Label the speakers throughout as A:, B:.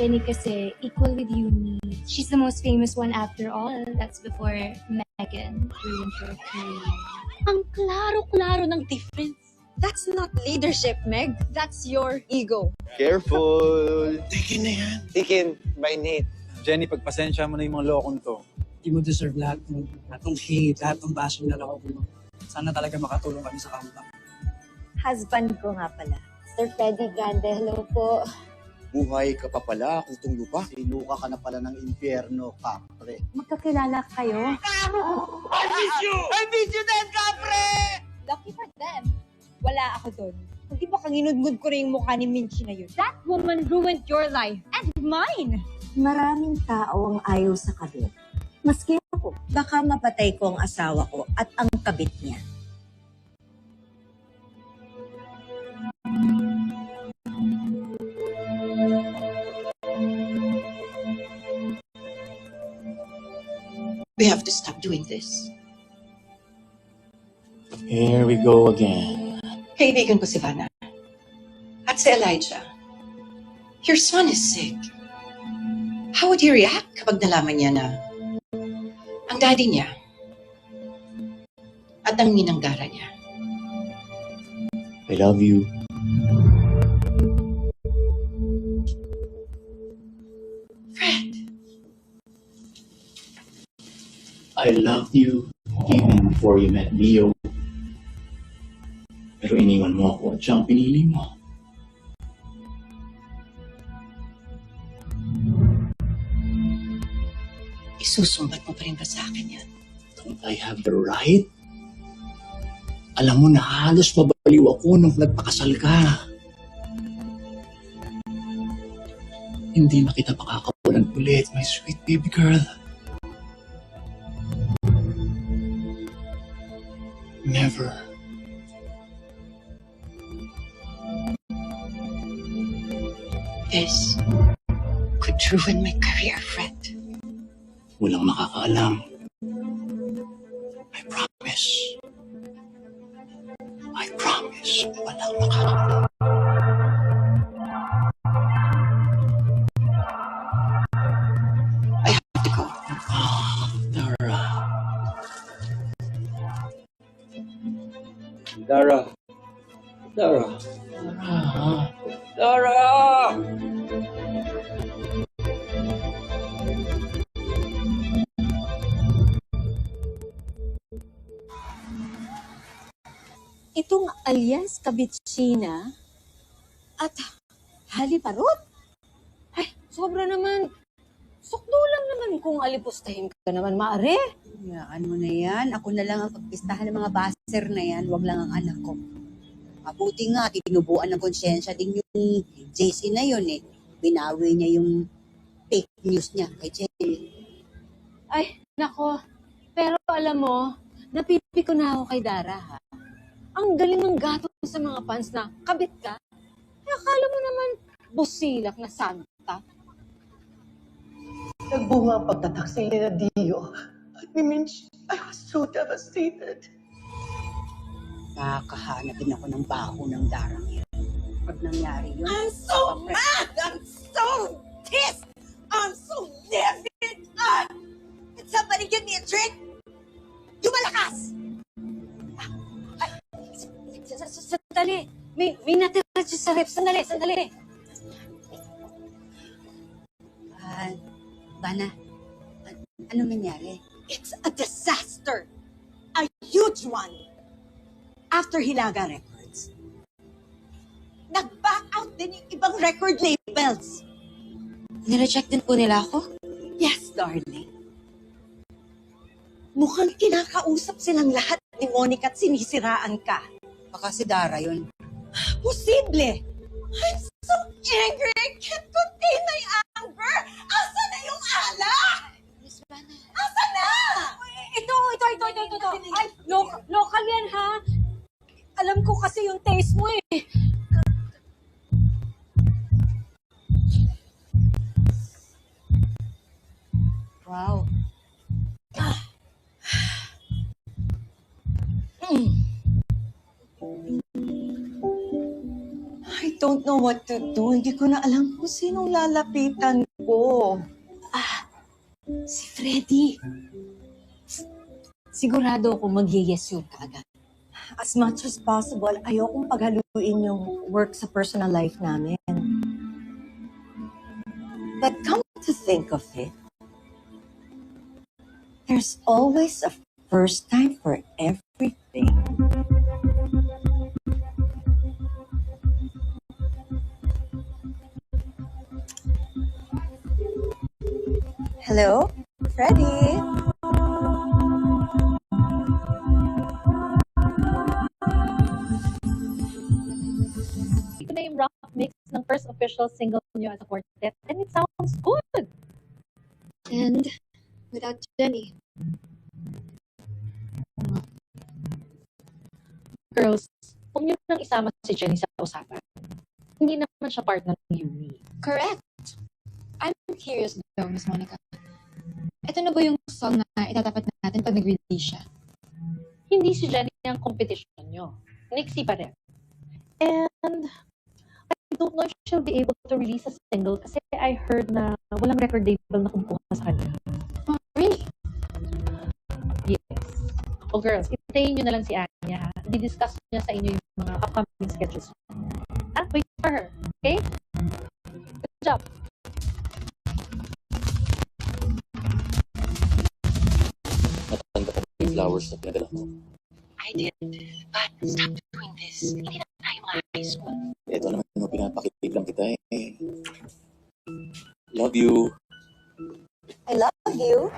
A: Jenny kasi equal with Yumi. She's the most famous one after all. That's before Megan ruined her career.
B: Ang klaro-klaro ng difference. That's not leadership, Meg. That's your ego.
C: Careful!
D: Tikin na yan.
C: Tikin by Nate.
D: Jenny, pagpasensya mo na yung mga lokong to.
E: Hindi mo deserve lahat ng hate, lahat ng bashing na lako mo. Sana talaga makatulong kami sa kamuta.
B: Husband ko nga pala. Sir Freddy Gande, hello po.
F: Buhay ka pa pala, kutong lupa. Sinuka ka na pala ng impyerno, kapre.
B: Magkakilala kayo?
C: I miss you din, kapre!
B: Lucky for them. Wala ako doon. Hindi ba kanginudngud ko rin yung mukha ni Minchi na yun? That woman ruined your life and mine!
G: Maraming tao ang ayaw sa kabit. Maski ako, baka mapatay ko ang asawa ko at ang kabit niya.
H: We have to stop doing this.
D: Here we go again.
H: Kaibigan ko si Vanna. At si Elijah. Your son is sick. How would he react kapag nalaman niya na ang daddy niya at ang ninanggara niya?
D: I love you.
H: Fred,
D: I loved you even before you met Leo. Pero iniwan mo ako at siya ang pinili mo.
H: isusumbat mo pa rin ba sa akin yan?
D: Don't I have the right? Alam mo na halos mabaliw ako nung nagpakasal ka. Hindi na kita makakawalan ulit, my sweet baby girl. Never.
H: This could ruin my career, Fred.
D: Walang makakaalam. I promise. I promise. Walang makakaalam.
H: I have to go.
D: Dara.
C: Dara. Dara. Dara!
B: Itong alias Kabitsina at Haliparot? Ay, sobra naman. Sukdo lang naman kung alipustahin ka naman, maare.
G: Ano mo na yan? Ako na lang ang pagpistahan ng mga baser na yan. Huwag lang ang anak ko. Mabuti nga, tinubuan ng konsyensya din yung JC na yun eh. Binawi niya yung fake news niya kay Jenny.
B: Ay, nako. Pero alam mo, napipi ko na ako kay Dara, ha? Ang galing ng gatong sa mga fans na kabit ka. Ay, akala mo naman busilak na santa.
H: Nagbunga ang pagtataksil ni Dio at ni Minch. I was so devastated.
G: Nakakahanapin ako ng baho ng darang yan. Pag nangyari yun,
B: I'm so mad! I'm so pissed! I'm so livid! Can somebody give me a drink? Yung malakas! Sandali! May natira siya sa rep. Sandali!
G: Bana, ano nangyari?
B: It's a disaster! A huge one! After Hilaga Records, nag-back out din yung ibang record labels. Nire-check din po nila ako? Yes, darling. Mukhang kinakausap silang lahat ni Monica at sinisiraan ka.
G: Baka si Dara yun.
B: Posible! I'm so angry! I can't contain my anger! Asa na yung alak? Asa na? Ito. Ay, local yan, ha? Alam ko kasi yung taste mo, eh.
G: Wow.
H: I don't
B: don't know what to do. Hindi ko na alam kung sinong lalapitan ko.
I: Si Freddy. Sigurado ako mag-yes yun kaagad.
B: As much as possible, ayokong paghaluin yung work sa personal life namin. But come to think of it, there's always a first time for everything. Hello, Freddy.
J: Ito na yung rock mix ng first official single niyo as a quartet, and it sounds good.
A: And without Jenny.
J: Girls, huwag niyo nang isama si Jenny sa usapan. Hindi naman siya part ng uni.
A: Correct. I'm curious though, Miss Monica. Ito na ba yung song na itatapat natin pag nag-release siya?
J: Hindi si Jenny ang competition niyo. Nixie pa rin. And I don't know if she'll be able to release a single kasi I heard na walang record label na kumukuha sa kanya.
A: Oh, really?
J: Yes. O girls, itayin nyo na lang si Anya. Di-discuss niya sa inyo yung mga upcoming sketches. Wait for her. Okay? Good job.
D: Natanda ko yung flowers na pinadala mo.
H: I did. But stop doing this. Hindi na tayo mga high school.
D: Ito naman yung pinapakit lang kita eh. Love you.
B: I love you.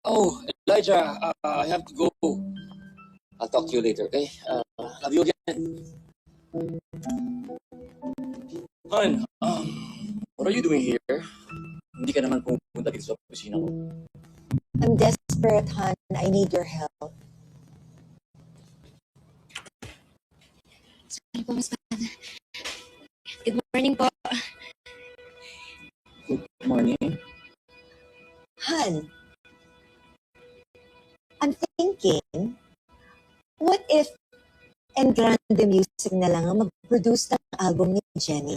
D: Oh, Elijah, I have to go. I'll talk to you later, okay? Love you again. Hon, what are you doing here? Hindi ka naman pumunta dito sa opisina ko.
B: I'm desperate, hon. I need your help.
A: Sorry po, Miss Pana. Good morning po.
D: Good morning.
B: Han, I'm thinking, what if Engrande Music na lang ang mag-produce ng album ni Jenny?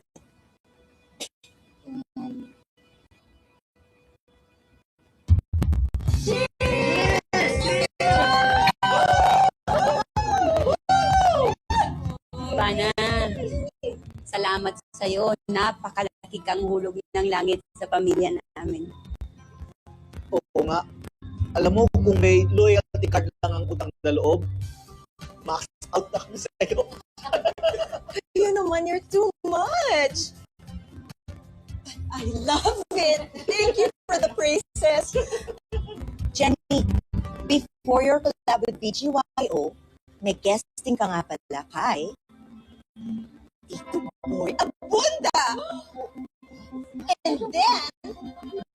G: Pana, salamat sa'yo. Napakalaki kang hulog ng langit sa pamilya namin.
F: Oo nga. Alam mo, kung may loyalty card lang ang utang na loob, max out na kami sa'yo.
B: You naman, you're too much. I love it. Thank you for the praises.
G: Jenny, before your collab with BGYO, may guesting ka nga pala kay Tito Boy Abunda.
B: And then,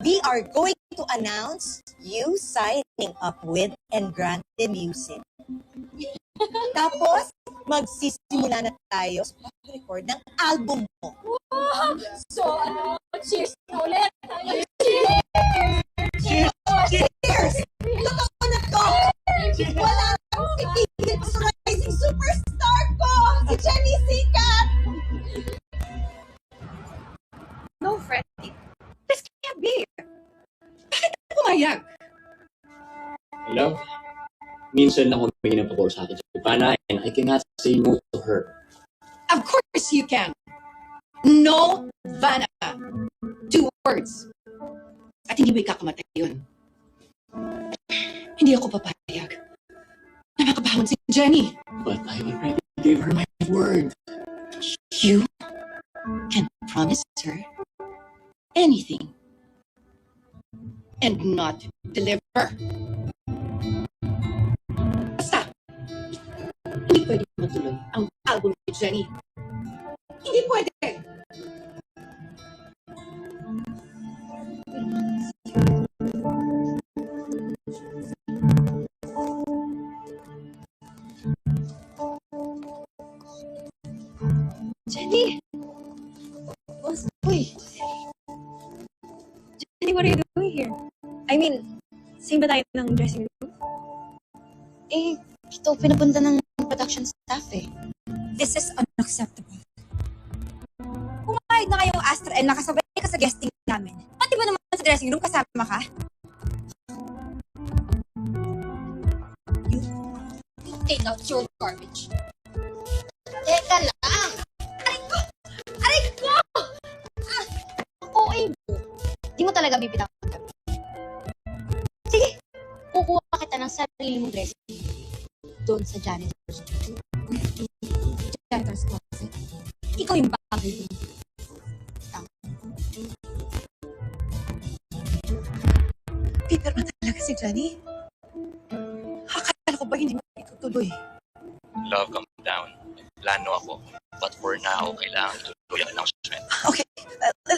B: we are going to announce you signing up with Engrande Music. Tapos, magsisimula na tayo sa pag-record ng album mo.
I: So, cheers na ulit!
B: Cheers! Totoo na to! Wala nang ipigil ko sa rising superstar ko! Si Jenny Sikat!
H: No, Freddy. This can't be. Bakit ka pumayag?
D: Hello? Minsan ako may ginapapor sa akin si Pana and I cannot say no to her.
H: Of course you can. No, Vanna. 2 words. At hindi mo ikakamatay yun. Hindi ako papayag na makabahon si Jenny.
D: But I already gave her my word.
H: You can promise her anything and not deliver. Basta, hindi pwede matuloy ang album ni Jenny. Hindi pwede.
A: Jenny! Uy! Jenny, what are you doing here? I mean, same ba tayo ng dressing room? Eh, ito pinapunta ng production staff eh.
B: This is unacceptable. pumayag na kayong Astra and nakasabay ka sa guesting namin. Pati ba naman sa dressing room kasama ka?
I: You take out your garbage. Teka lang! Aray ko! Aray ko! OA mo. Di mo talaga bibitawan kami. Sige, kukuha kita ng sarili mong dressing doon sa janitor's closet. Ikaw yung bagay.
H: Peter na talaga si Johnny. Akala ko ba hindi mo itutuloy?
K: Love, calm down. Plano ako. But for now, kailangan ituloy ang announcement.
H: Okay,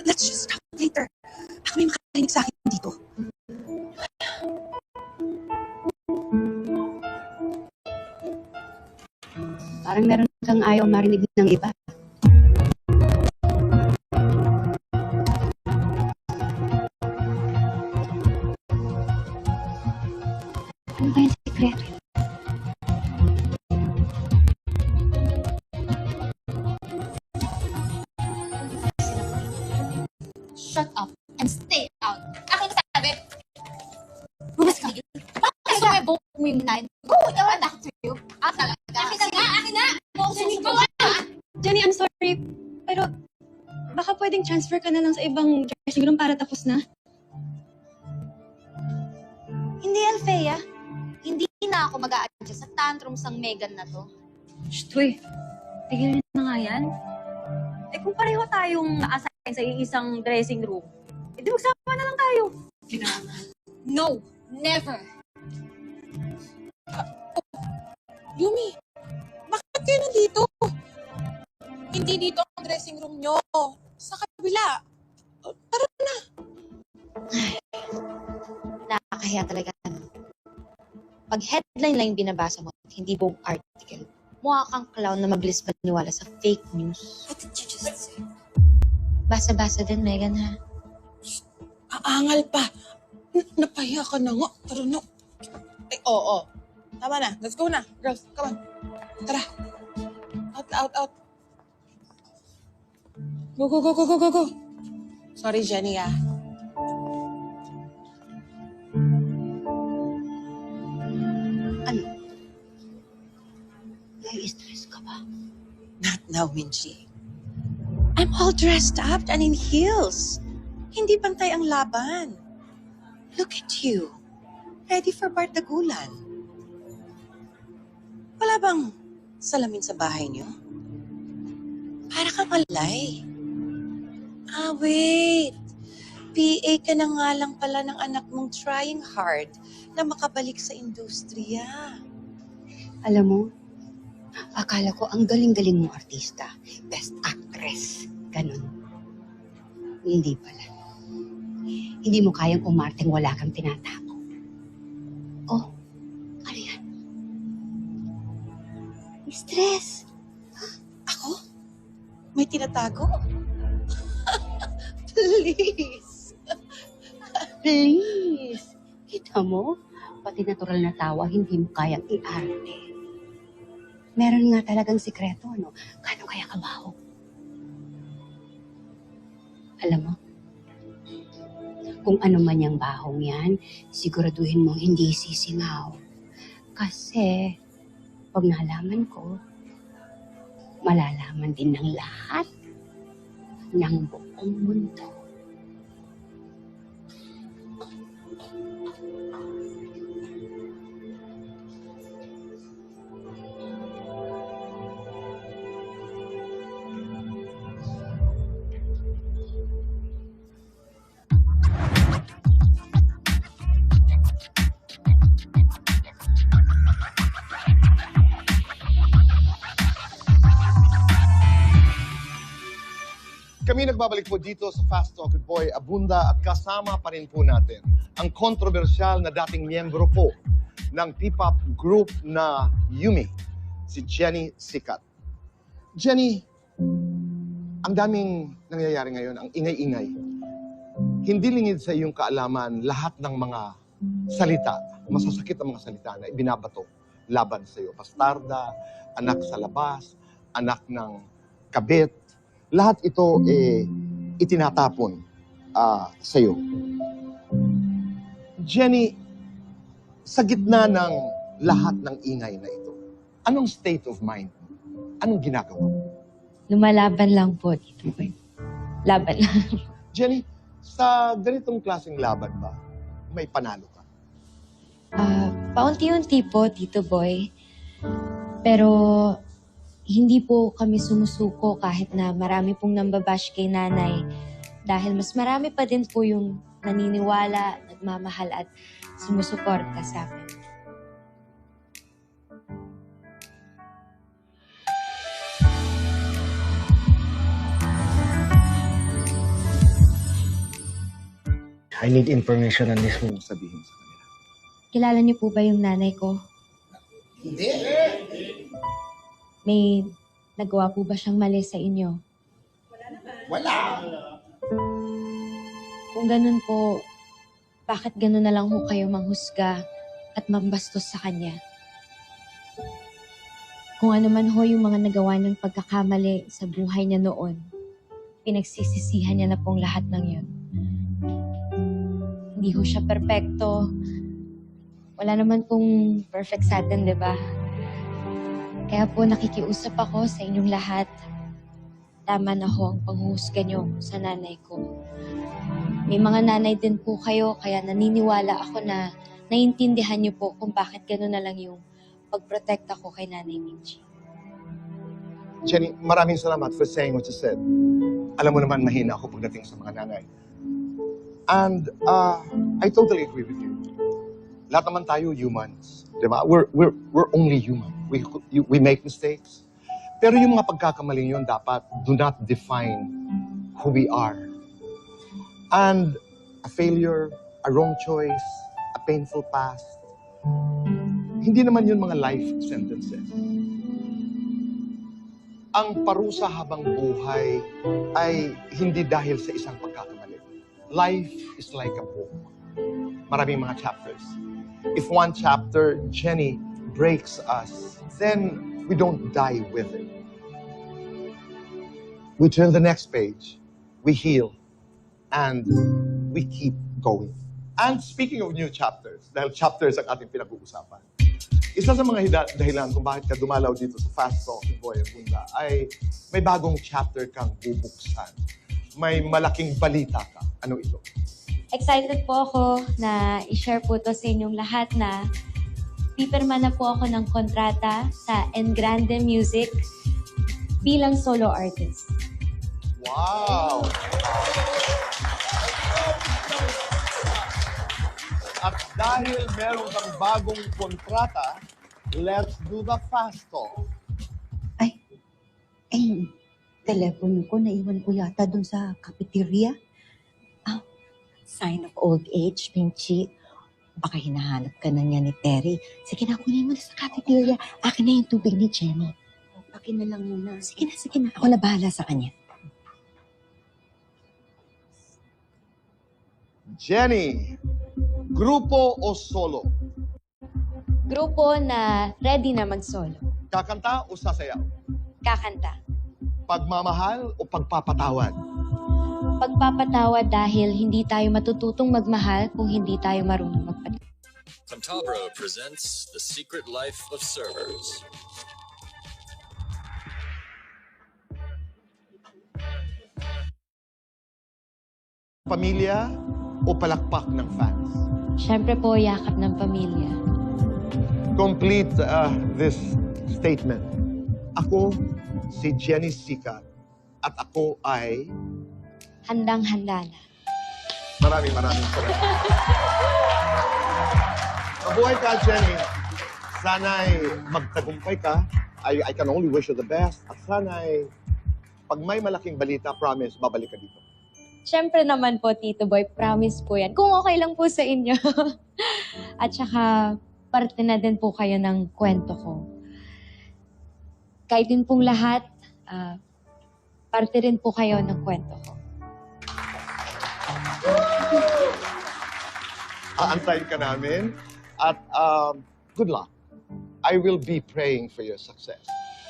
H: let's just talk later. Baka may makarinig sa akin dito.
G: Parang meron kang ayaw marinig ng iba. Ano ba yung sikreto?
I: Shut up and stay out. Akin sabi. Bumas ka. Bakit sumibok mo yung nine? Go! Yawan ako to you. Talaga. Akin na nga! Akin na!
B: Jenny, I'm sorry, pero baka pwedeng transfer ka na lang sa ibang dressing room para tapos na.
I: Hindi, Althea. Hindi na ako mag-a-adjust sa tantrums ng Megan na to.
B: Uy, tigil na nga yan. Eh kung pareho tayong na-assign sa isang dressing room, edi magsama na lang tayo.
I: No! Never!
L: Yumi, bakit kayo nandito? Hindi dito ang dressing room nyo. Sa kabila. Tara na.
I: Nakakahiya talaga. Pag headline lang yung binabasa mo at hindi buong article, mukha kang clown na mabilis maniwala sa fake news. What did you just say? Basa-basa din, Megan, ha?
L: Aangal pa. Napahiya ka na nga. Tara na. Ay, oo. Tama na. Let's go na. Girls, come on. Tara. Out. Go. Sorry, Jenny, ah.
G: Nai-stress ka ba?
H: Not now, Minji. I'm all dressed up and in heels. Hindi pantay ang laban. Look at you. Ready for bardagulan. Wala bang salamin sa bahay niyo? Para kang alay. Wait. PA ka na nga lang pala ng anak mong trying hard na makabalik sa industriya.
G: Alam mo, akala ko ang galing-galing mo artista. Best actress. Ganon. Hindi pala. Hindi mo kayang umarteng wala kang tinatago. Oh, ano yan? Stress.
H: Ako? May tinatago? Please.
G: Please. Kita mo? Pati natural na tawa, hindi mo kayang i-arte. Meron nga talagang sikreto, no? Kano kaya kabaho? Alam mo, kung ano man yung bahong yan, siguraduhin mong hindi sisingaw. Kasi, pag nalaman ko, malalaman din ng lahat ng buong mundo.
M: Kami nagbabalik po dito sa Fast Talk with Boy Abunda at kasama pa rin po natin ang kontrobersyal na dating miyembro po ng P-pop group na Yumi, si Jenny Sikat. Jenny, ang daming nangyayari ngayon, ang ingay-ingay. Hindi lingid sa iyong kaalaman lahat ng mga salita, masasakit ang mga salita na ibinabato laban sa iyo. Bastarda, anak sa labas, anak ng kabit, lahat ito itinatapon sa'yo. Jenny, sa gitna ng lahat ng ingay na ito, anong state of mind mo? Anong ginagawa mo?
I: Lumalaban lang po, Tito Boy. Laban lang.
M: Jenny, sa ganitong klaseng laban ba, may panalo ka?
I: Paunti-unti po, Tito Boy. Pero hindi po kami sumusuko kahit na marami pong nambabash kay nanay. Dahil mas marami pa din po yung naniniwala, nagmamahal at sumusuporta sa amin.
D: I need information on this one.
M: Sabihin sa kanila.
I: Kilala niyo po ba yung nanay ko?
D: Hindi.
I: May nagawa po ba siyang mali sa inyo?
D: Wala.
I: Kung ganun po, bakit ganun na lang ho kayo manghusga at mambastos sa kanya? Kung ano man ho yung mga nagawa niyang pagkakamali sa buhay niya noon, pinagsisisihan niya na pong lahat ng yun. Hindi ho siya perpekto. Wala naman pong perfect sa atin, di ba? Kaya po nakikiusap ako sa inyong lahat. Tama na ho ang panghuhusga niyo sa nanay ko. May mga nanay din po kayo, kaya naniniwala ako na naiintindihan niyo po kung bakit gano'n na lang yung pagprotekta ko kay Nanay Minji.
M: Jenny, maraming salamat for saying what you said. Alam mo naman, mahina ako pagdating sa mga nanay. And I totally agree with you. Lahat naman tayo humans, di ba? We're only human. We make mistakes. Pero yung mga pagkakamaling yun dapat do not define who we are. And a failure, a wrong choice, a painful past, hindi naman yun mga life sentences. Ang parusa habang buhay ay hindi dahil sa isang pagkakamali. Life is like a book. Maraming mga chapters. If one chapter, Jenny, breaks us, then we don't die with it. We turn the next page, we heal, and we keep going. And speaking of new chapters, dahil chapters ang ating pinag-uusapan, isa sa mga dahilan kung bakit ka dumalaw dito sa Fast Talk ni Boy Abunda ay may bagong chapter kang bubuksan. May malaking balita ka. Ano ito?
I: Excited po ako na i-share po to sa inyong lahat na pipirma na po ako ng kontrata sa Engrande Music bilang solo artist.
M: Wow! At dahil meron kang bagong kontrata, let's do the Fast Talk.
G: Telepono ko, naiwan ko yata dun sa cafeteria.
B: Sign of old age, Minji. Baka hinahanap ka na niya ni Terry. Sige na, kunin mo na sa cafeteria. Akin na yung tubig ni Jenny.
G: Akin na lang muna.
B: Sige na. Ako na bahala sa kanya.
M: Jenny, grupo o solo?
I: Grupo na ready na mag-solo.
M: Kakanta o sasayaw?
I: Kakanta.
M: Pagmamahal o pagpapatawad?
I: Pagpapatawad dahil hindi tayo matututong magmahal kung hindi tayo marunong magpatawad.
N: Cantabro presents The Secret Life of Servers.
M: Pamilya o palakpak ng fans?
I: Siyempre po, yakap ng pamilya.
M: Complete this statement. Ako, si Jenny Sikat, at ako ay...
I: Handang-handa na.
M: Maraming salamat. Mabuhay ka, Jenny. Sana'y magtagumpay ka. I can only wish you the best. At sana'y pag may malaking balita, promise, babalik ka dito.
I: Siyempre naman po, Tito Boy, promise po yan. Kung okay lang po sa inyo. At saka, parte na din po kayo ng kwento ko. Kahit din pong lahat, parte rin po kayo ng kwento ko.
M: Aantayin ka namin at good luck. I will be praying for your success.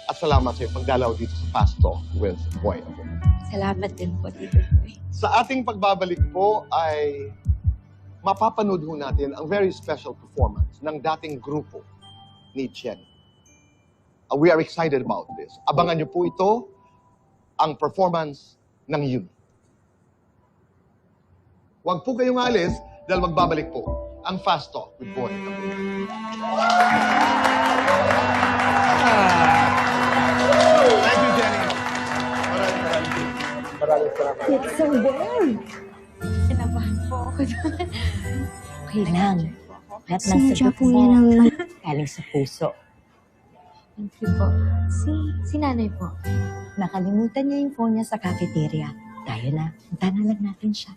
M: At salamat sa iyong pagdalaw dito sa Fast Talk with Boy Abunda.
I: Salamat din po, Tito Boy.
M: Sa ating pagbabalik po ay mapapanood ho natin ang very special performance ng dating grupo ni Chen. We are excited about this. Abangan niyo po ito, ang performance ng Yumi. Huwag po kayong alis dahil magbabalik po ang Fast Talk with Boy Abunda. Thank you, Jenny. Maraming salamat.
B: It's so good.
I: Sinabahan po ako doon.
B: Okay lang. Lahat ng sagot mo galing sa puso.
I: Thank you po. Si nanay po.
B: Nakalimutan niya yung phone niya sa cafeteria. Tayo na. Punta na lang natin siya.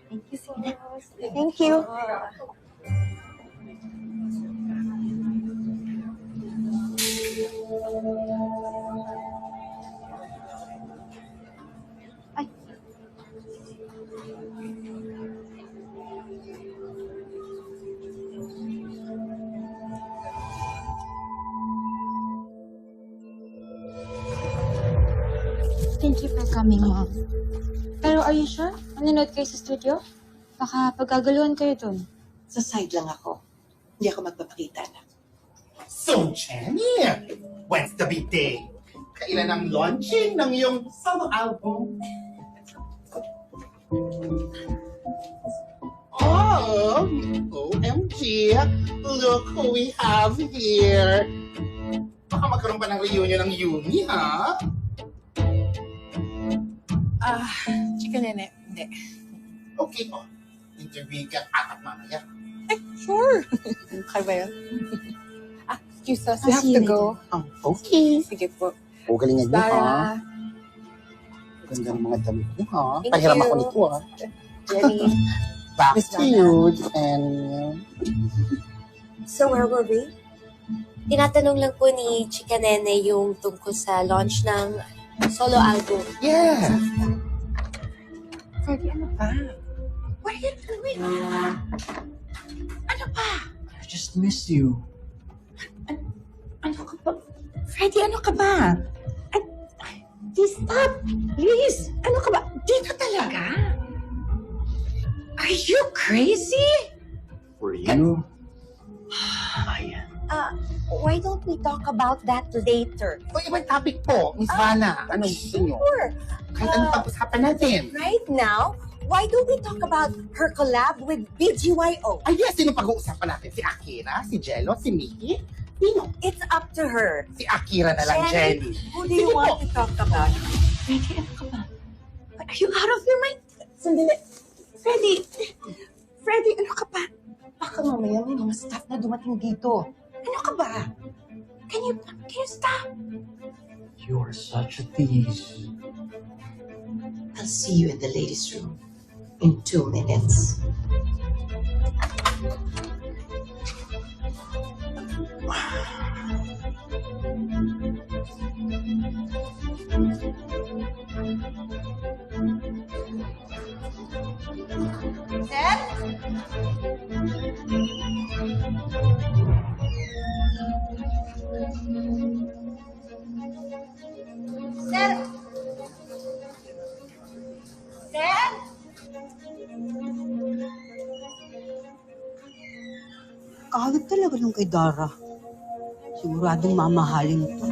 I: Thank you so much.
B: Thank you.
A: Thank you for coming, Mom. Pero are you sure? Nanonood kayo sa studio? Baka pagkaguluhan kayo dun.
H: Sa side lang ako. Hindi ako magpapakita na.
C: So, Jenny, when's the big day? Kailan ang launching ng iyong solo album? Oh, OMG! Look who we have here! Baka magkaroon pa ng reunion ng Yumi, ha?
L: Chika Nene, hindi.
C: Okay po. Interview ka at mamaya.
L: Sure. Kaya ba yun? Excuse us, we have to go.
C: Okay.
L: Sige po.
C: O, galingan niyo, ha?
L: Dara.
C: Ganda ng mga damit niyo, ha?
L: Thank
C: Pahiram
L: you.
C: ako nito, ha?
L: Jenny.
C: Back
L: Miss
C: to
L: Dara.
C: you, Jen.
O: So where were we? Tinatanong lang po ni Chika Nene yung tungkol sa launch ng solo album.
C: Yeah.
L: Freddie, ano pa?
H: What are you doing? Ano pa?
E: I just missed you.
H: Ano ka ba? Freddie, ano ka ba? Please stop! Please! Ano ka ba? Dito talaga? Are you crazy?
E: For you?
O: Why don't we talk about that later?
C: O, ibang topic po, Miss Vanna. Anong gusto niyo?
O: Sure.
C: Kahit anong pag-usapan natin.
O: Right now, why don't we talk about her collab with BGYO?
C: Ay, yes, sino pag-uusapan natin? Si Akira, si Jello, si Mickey? Sino?
O: It's up to her.
C: Si Akira na lang, Jenny.
O: Who do you want to talk about?
H: Freddie, ano ka ba? Are you out of your mind?
O: Sandali.
H: Freddie! Freddie, ano ka ba? Baka mamaya may mga staff na dumating dito. Ano ka ba? Can you stop?
E: You are such a tease.
H: I'll see you in the ladies' room in 2 minutes.
O: Sir! Sir!
G: Kahawig talaga nung kay Dara. Siguradong mamahalin to.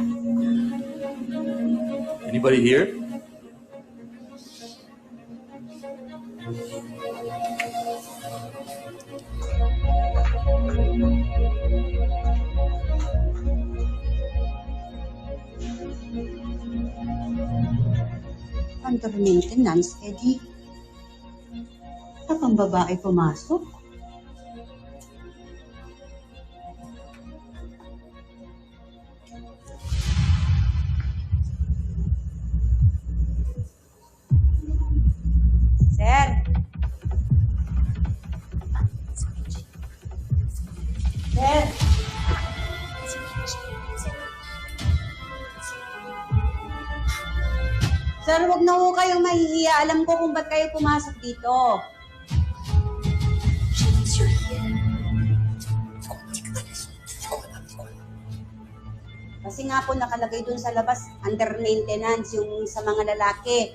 K: Anybody here?
G: Under maintenance, edi. Kapang babae pumasok. Sir! Sir! Sir, wag na ho kayong mahihiya. Alam ko kung ba't kayo pumasok dito. Kasi nga po nakalagay dun sa labas, under maintenance yung sa mga lalaki.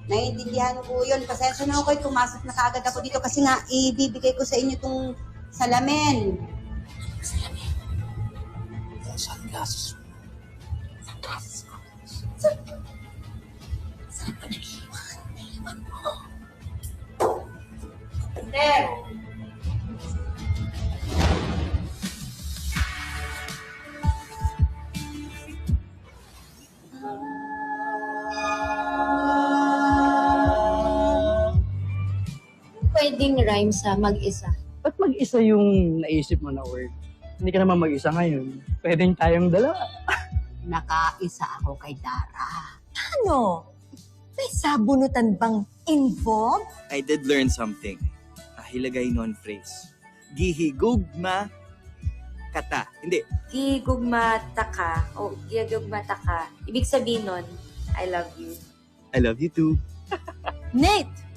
G: Naiintindihan ko yun. Pasensya na ako kayo, pumasok na kaagad ako dito kasi nga ibibigay ko sa inyo itong salamin.
D: Sunglasses.
G: Sunglasses ko. Saan pa nag-iwan? Naiwan mo. Peter!
I: Pwedeng rhyme sa mag-isa.
E: Ba't mag-isa yung naisip mo na word? Hindi ka naman mag-isa ngayon. Pwedeng tayong dalawa.
G: Nakaisa ako kay Dara.
B: Ano? May sabunutan bang involved?
P: I did learn something. Ahilagay non phrase. Gihigugma kata. Hindi.
O: Gigugmata ka o gigugmata ka. Ibig sabihin nun, I love you.
P: I love you too.
B: Nate!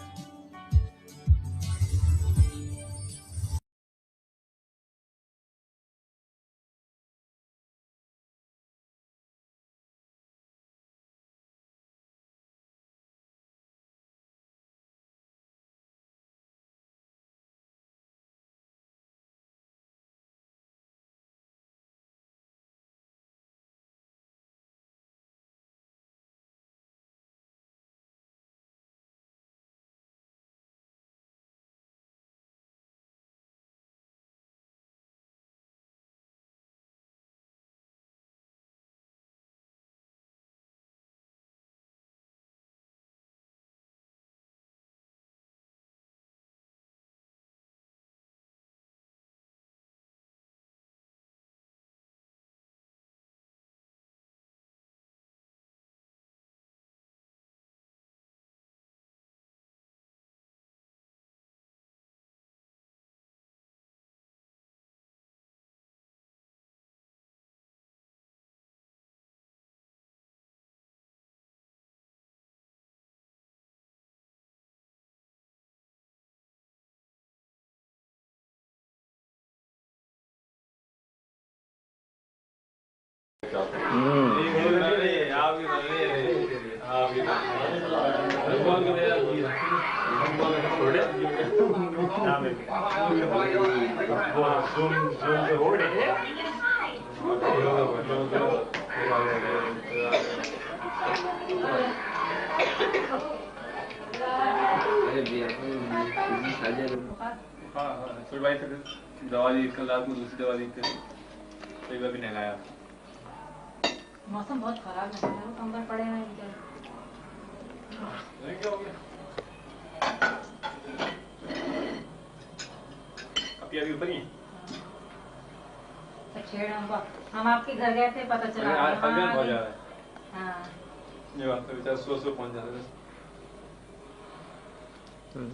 Q: सुरवाई फिर दवा दी कल रात को दूसरी दवा दी फिर कोई भी नहीं लाया
R: मौसम बहुत खराब है अंदर पड़े हैं इधर
Q: क्या हो गया अब ये ऊपर ही
R: हम आपके घर गए थे पता चला
Q: आज फंक्शन हो जा रहा है
R: हाँ
Q: ये बात तो बेचारा सो पहुंच जा रहा है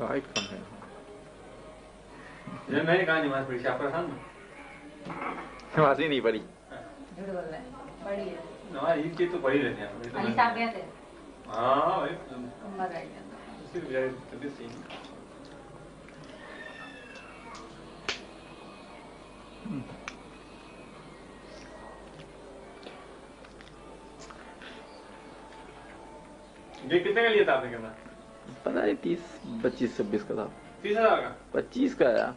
S: लाइट कम है
Q: ये मैंने कहा नहीं मार पड़ी आप परेशान
S: नमाज ही नहीं पड़ी
R: झूठ बोल रहे हैं बड़ी है
Q: ना ये चीज तो पड़ी रहती है
R: अली साहब गए थे
Q: हाँ भाई
R: मजा आ गया
Q: सिर्फ बेचारे तबीयत सही ये कितने का लिया था आपने करना
S: पता नहीं 30 25 26 का था
Q: 30,000 का
S: 25 का आया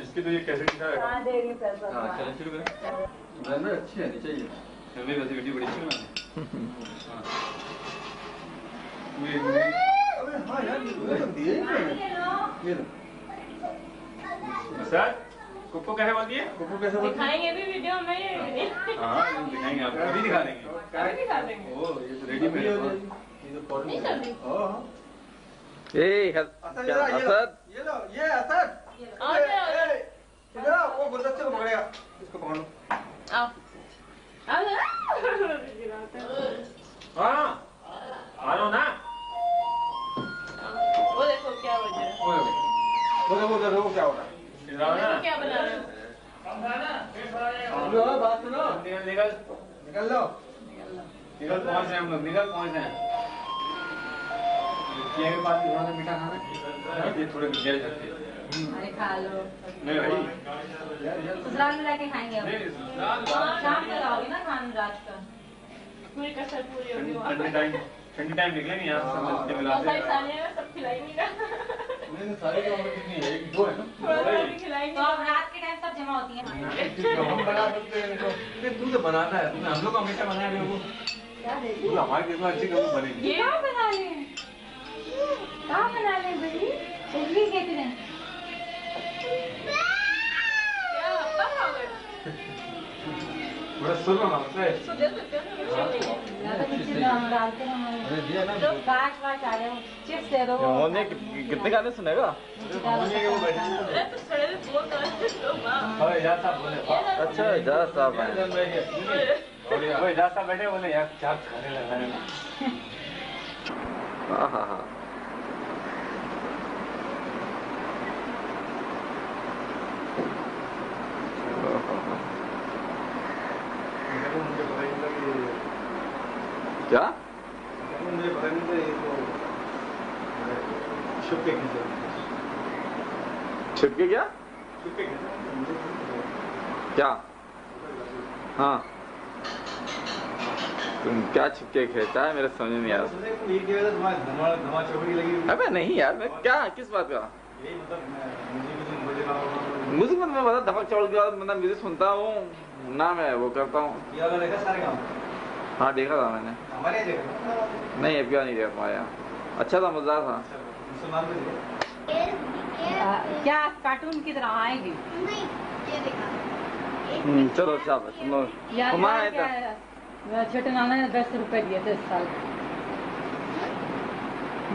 Q: इसकी तो ये कैसे दिखा है
R: हाँ देंगे पैसा
Q: हाँ चलो शुरू करें ब्लेंडर अच्छी है चाहिए हमें वैसे वीडियो बड़ी अच्छी बनानी हाँ यार ये सर कुप्पो कैसे बोलती है कुप्पो कैसे बोलती है
R: दिखाएंगे भी वीडियो में
Q: हाँ दिखाएंगे आपको अभी दिखा देंगे
R: अभी दिखा देंगे
Q: ओ ये तो रेडीमेड है ये तो फॉर्म
R: नहीं कर दी
S: ए असद
Q: ये लो ये असद
R: आओ जाओ
Q: इधर आओ वो गुलदस्ते को पकड़ेगा इसको पकड़ लो
R: आओ आओ
Q: हाँ आ लो ना
R: वो देखो क्या बज रहा है
Q: वो देखो उधर देखो क्या हो रहा है इधर आओ ना
R: क्या बना रहे हो
Q: लो बात सुनो निकल निकल निकल लो निकल पहुंच रहे हम लोग निकल पहुंच रहे हैं किए के बाद थोड़ा सा मीठा खाना ये थोड़े गैर सकते
R: अरे खा लो।
Q: नहीं भाई
R: ससुराल में जाके खाएंगे अब। शाम को लाओगे ना खाना रात का। पूरी कसर पूरी होगी वहाँ पे।
Q: ठंडी टाइम निकलेंगे यहाँ सब मिलते मिलाते
R: बहुत सारी सालियाँ हैं, सब खिलाएंगे ना।
Q: नहीं सारे काम कितनी है एक दो है ना
R: तो अब रात के टाइम सब जमा होती हैं।
Q: हम बना सकते हैं तो तू तो बनाता है तूने हम लोग हमेशा बनाए हुए वो तू हमारे कितना अच्छी कभी बनेगी
R: ये कहाँ बना ले? कहाँ बना ले बड़ी? जल्दी कहते हैं।
Q: थोड़ा सुन लो ना उससे
R: डालते हैं तो काट वाट आ रहे हो चिप्स दे दो
S: मोहन ने कितने गाने सुनेगा?
Q: अरे यार साहब बोले
S: अच्छा इजाज साहब हैं।
Q: वो इजाज साहब बैठे बोले यार चाट खाने लगा है
S: हाँ हाँ हाँ क्या?
Q: मुझे पता नहीं था ये तो छुपके
S: छिपके क्या? क्या? हाँ तुम क्या छिपके खेलता है मेरे समझ नहीं आ रहा। अबे नहीं यार मैं क्या किस बात का म्यूजिक में मैं बता धमक चौड़ के बाद मतलब म्यूजिक सुनता हूँ ना मैं वो करता हूँ। हाँ देखा था मैंने। नहीं अब क्या नहीं देखा तुम्हारे यहाँ अच्छा था मजेदार था।
R: क्या कार्टून की तरह आएगी?
S: चलो अच्छा तुम लोग हमारा था
R: छोटे नाना ने 10 रुपए दिए थे इस साल।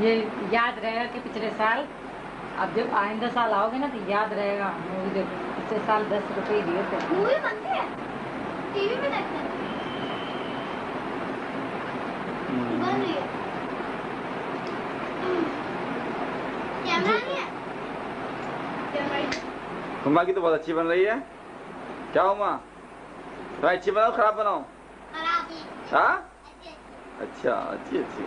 R: ये याद रहेगा कि पिछले साल अब जब आइंदा साल आओगे ना तो याद रहेगा मूवी देखो पिछले साल 10 रुपए दिए थे।
B: मूवी बनती है टीवी में देखते हैं बन रही है कैमरा नहीं है कैमरा
S: उमा की तो बहुत अच्छी बन रही है। क्या उमा भाई अच्छी बनाओ खराब बनाओ? हाँ अच्छा अच्छी अच्छी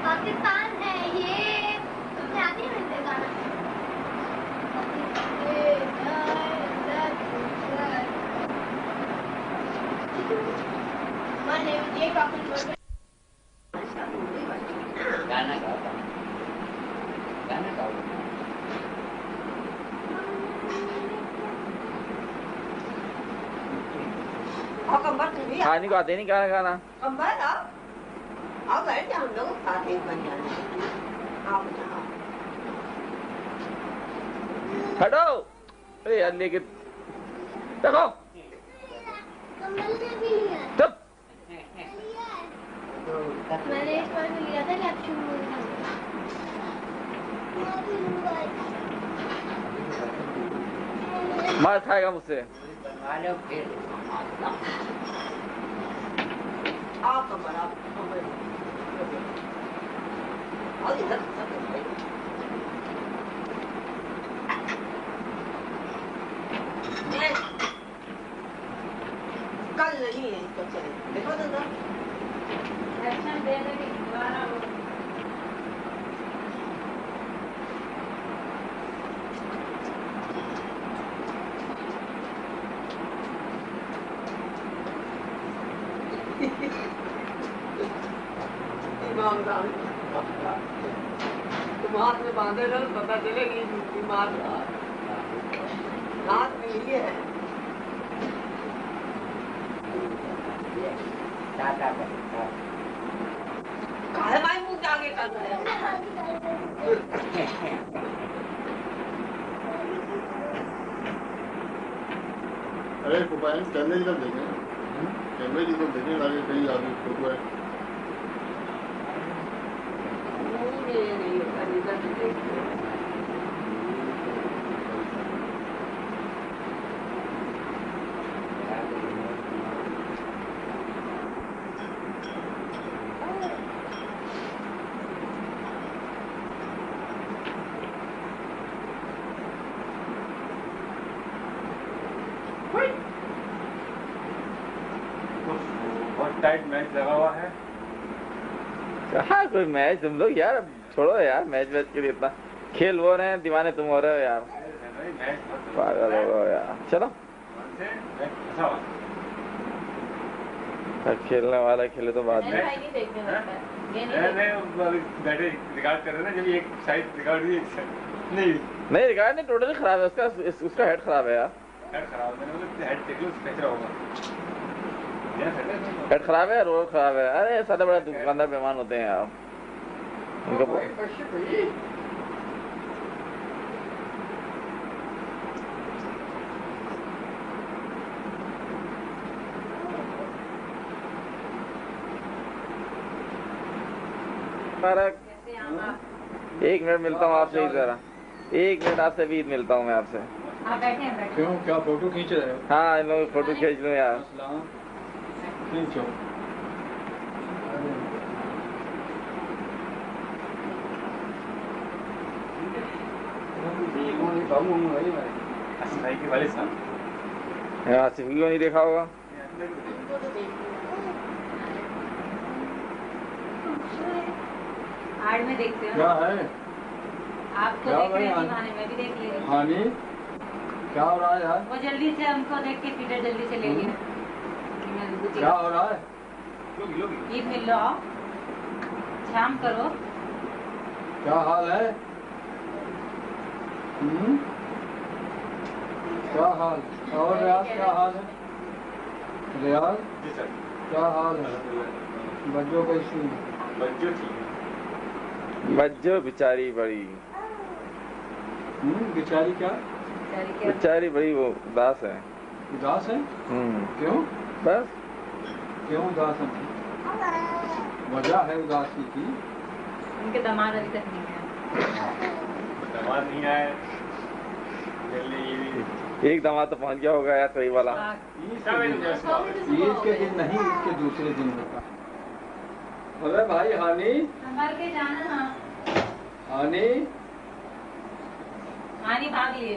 B: पाकिस्तान है ये तुमने आती है मिलते गाना मैंने ये गाना गाओ
S: खाने को आते नहीं खाना खाना
G: कंबर आओ बैठ जाओ हम लोग साथ ही बन जाए आओ बेटा आओ
S: हटो अरे यार लेके देखो चुप
B: मैंने इस बार लिया था लक्ष्मी
S: मार खाएगा मुझसे।
G: आओ कंबर आओ आओ इधर कल नहीं है इसको चले देखो तो
R: एक्शन दे देगी दोबारा वो
G: ईमानदार तुम हाथ में बांधे रहो पता चलेगी बीमार हाथ में ही है काहे भाई मुंह के आगे कर रहे हैं
C: अरे मोबाइल कैमरे की तरफ देखें कैमरे की तरफ देखें आगे कहीं आगे फोटो है
Q: बहुत टाइट मैच लगा हुआ है।
S: कहाँ कोई मैच, तुम लोग यार अब छोड़ो यार, मैच के लिए इतना खेल वो रहे हैं, दीवाने तुम हो रहे हो यार, पागल हो गए यार। चलो खेलने वाला खेले तो बाद में।
Q: बैठे रिकॉर्ड कर रहे हैं ना, जब एक साइड रिकॉर्ड हुई, एक साइड
S: नहीं रिकॉर्ड नहीं, टोटली खराब है उसका हेड खराब है यार।
Q: हेड खराब है, हेड देख लो, कचरा होगा।
S: हेड खराब है, रोड खराब है। अरे सारे बड़ा दुकानदार मेहमान होते हैं यार, उनको एक मिनट मिलता हूँ आपसे, जरा 1 मिनट आपसे भी मिलता हूँ मैं आपसे।
Q: क्यों, क्या फोटो खींच रहे हो?
S: हाँ, इन लोगों की फोटो खींच लूँ यार।
Q: खींचो।
S: आसिफ को नहीं देखा होगा।
R: आड़ में देखते हो
Q: क्या है?
R: आपको देख रहे हैं दीवाने, मैं भी देख ले रही हूँ।
Q: हाँ नहीं, क्या हो रहा है यार?
R: वो जल्दी से हमको देख के पीटर जल्दी से ले लिया।
Q: क्या हो रहा है?
R: ईद मिल लो, आओ शाम करो।
Q: क्या हाल है? क्या हाल? और रियाज क्या हाल है? रियाज क्या हाल है? बच्चों कैसी है?
S: बच्चों बेचारी बड़ी,
Q: बेचारी क्या?
S: बेचारी बड़ी वो उदास है।
Q: उदास है? क्यों?
S: बस
Q: क्यों उदास है? वजह है उदासी की?
R: उनके दामाद अभी तक नहीं आए।
Q: दामाद नहीं आए?
S: एक दामाद तो पहुंच गया होगा यार, कई वाला।
Q: ईद के दिन नहीं, ईद के दूसरे दिन होगा। अरे भाई हानी,
R: संभाल के जाना ना।
Q: हानी
R: हानी भाग लिए।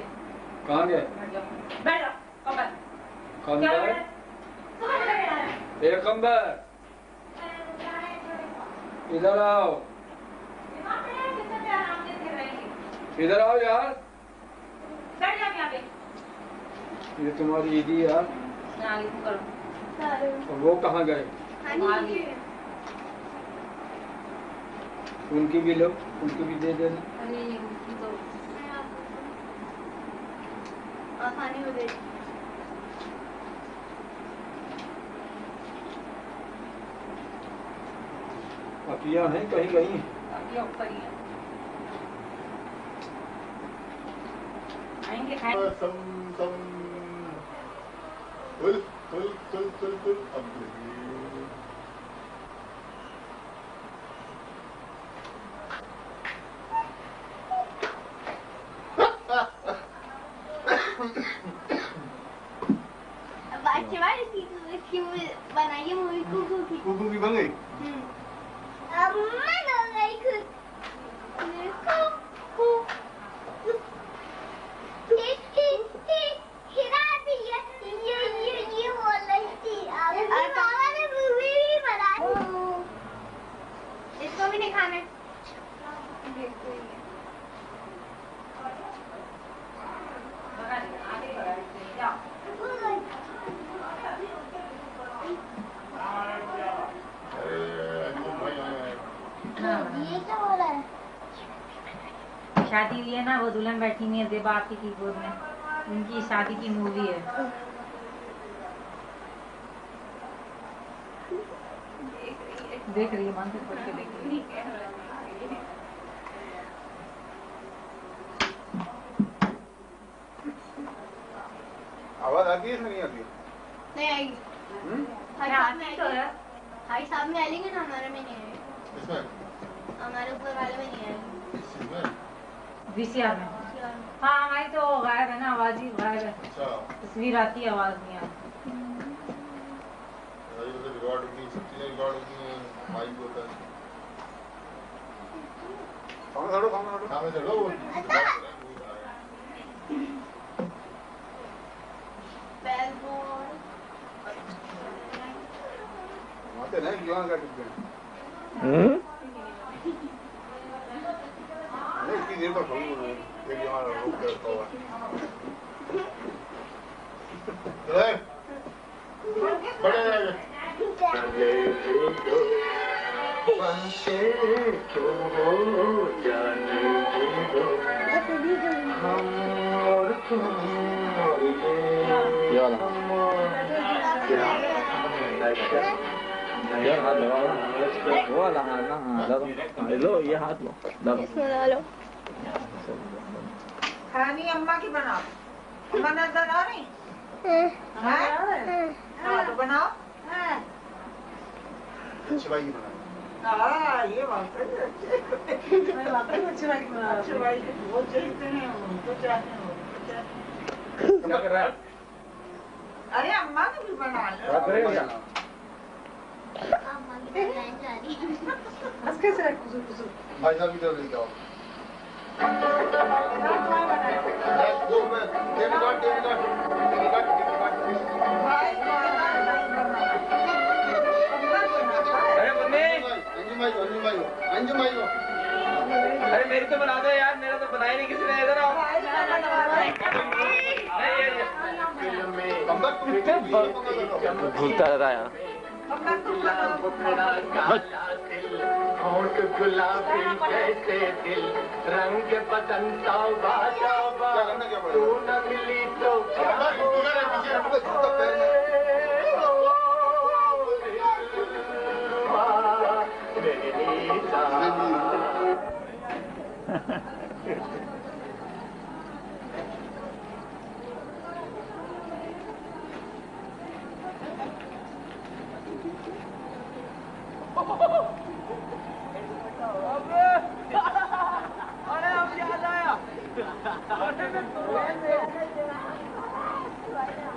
Q: कहाँ गए?
R: बैठो कमर।
Q: कंबर, एक कंबर, इधर आओ, इधर आओ यार।
R: बैठ जाओ यहाँ पे।
Q: ये तुम्हारी ईदी यार।
R: करो।
Q: और वो कहाँ गए? उनकी भी लो, उनकी भी दे देना।
R: अरे उनकी तो आसानी हो गई।
Q: अपिया है कहीं गई?
R: अपिया ऊपर ही है। आएंगे खाएंगे।
T: अच्छी बात इसकी बनाइए मूवी कुकू की।
Q: कुकू की बन गई?
T: मैं हो गई खिला दी ये बोल रही थी। मामा ने मूवी भी बनाई। इसको भी नहीं खाना। ये क्या हो रहा है?
R: शादी हुई है ना, वो दुल्हन बैठी हुई है देबा आपकी की गोद में, उनकी शादी की मूवी है। देख रही है मन से पढ़ के देख रही है।
Q: आवाज आती है नहीं आती?
T: नहीं आएगी। भाई साहब में आएंगे ना, हमारे में नहीं आएगी। हमारे ऊपर वाले में नहीं आएगी।
R: वीसीआर में। हाँ हमारी तो गायब है ना, आवाज ही गायब है। तस्वीर आती है, आवाज नहीं आती।
C: रिकॉर्ड होगी, सब चीजें रिकॉर्ड होगी, माइक होता है। सामने चलो आते ना युवा का टिकट नहीं इतनी देर पर खड़ी हो एक यहाँ रुक करता हुआ बड़े
S: ये हाथ लगाओ, वो वाला हाथ ना, हाँ लो ये हाथ लो,
T: लो
B: खानी अम्मा की बनाओ, अम्मा नजर आ रही हाँ तो बनाओ
C: शिवाई की बना
B: हाँ ये बात है मैं वाकई में शिवाई की बना शिवाई वो चलते हैं उनको चाहते हैं
C: क्या कर रहा है
B: अरे अम्मा की भी बना लो बस कैसे है कुछ
C: भाई साहब की तरफ ले जाओ
S: अरे मेरी तो बना दो यार, मेरा तो बनाई नहीं किसी ने, इधर आओ। भूलता रहता यार।
Q: गुलाबी जैसे दिल रंग बदन तौबा तौबा तू न मिली तो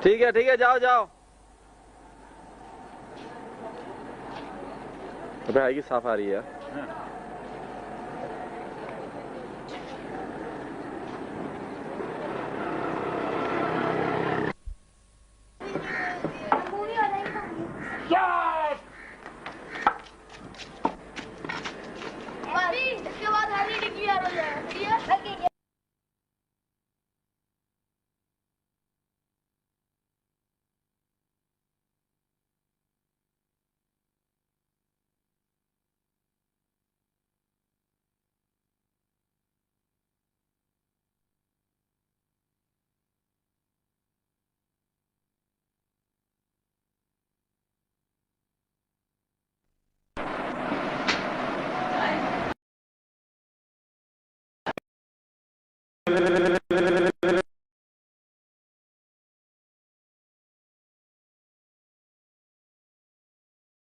S: ठीक है जाओ जाओ। अबे आएगी, साफ आ रही है।
T: इसके बाद हरी डिक्लेयर हो जाएगा।